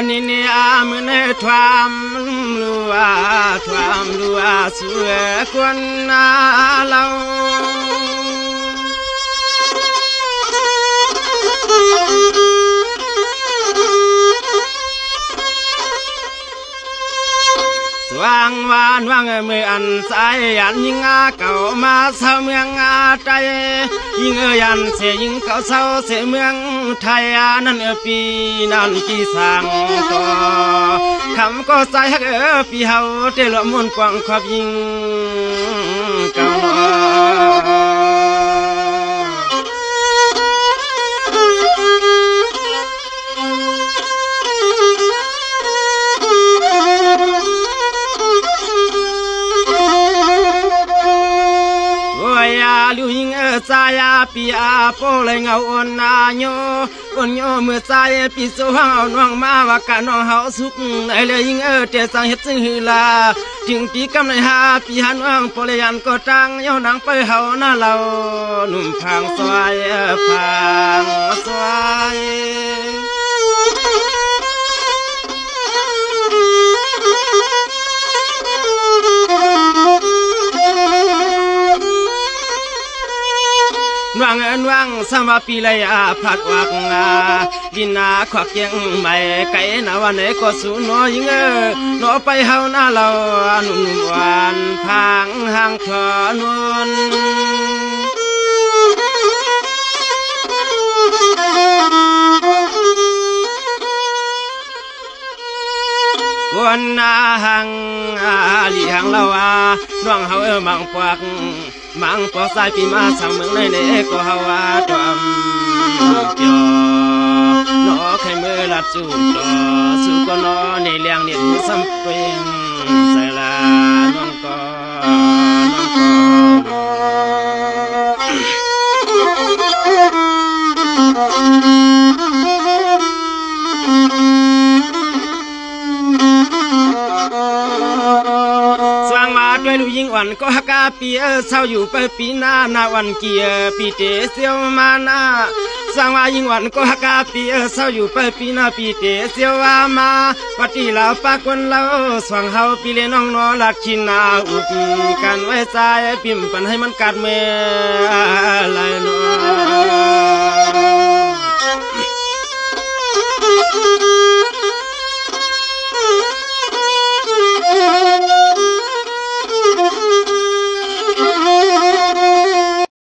นนี้เนี่ยมือเนื้อทวามรัวสวยกวนนาเราวางวานวางมืออันสายยันยิงอาเก่ามาเศร้าเมืองอาใจยิงยันเสียยิงเก่าเศร้าเสียเมืองไทยนั่นปีนั่นปีสังต่อคำก็ใส่ฮักปีเฮาเตลมวนกวางขอบยิงเก่าลิวยิงสายปีอาโปเลยเงาอ่อนนาโยอ่อนโยเมื่อสายปีโซหังเอาน้องมาว่ากันน้องเฮาสุกไอเลยยิงเตสังเฮ็ดซึ่งฮือลาถึงปีกำในหาปีหันว่างโปเลยยันก็ตังเย้านังไปเฮาหน้าเราหนุ่มพังสวายพังสวายวางวางสมาปีเลยพลัดวักดินนาขวักยังไม่ไก่นาวันไหนก็สู้น้อยยิงน้อไปเฮาหน้าเราหนุ่มหวานพังห่างขอนวลกวนนาหังลีหังเราน้องเฮามังปวักมังปอสายปีมาสั่งเมืองในเนก็เฮาตอมเกี่ยวน้อใครเมื่อลัดจูดสู้ก็น้อในเลี้ยงเนี่ยดูซ้ำเป็นใส่ละน้องก็ด้วยลูกยิงวันก็ฮักกาปีเศร้าอยู่ไปปีหน้านาวันเกียปีเตเสียวมานาสร้างว่ายิงวันก็ฮักกาปีเศร้าอยู่ไปปีหน้าปีเตเสียวมาปฏิลาปากคนเราสว่างเฮาปีเลน้องนอลัดชินนาอุกกันไว้ใจปิ่มปันให้มันกัดเมื่อไรนอ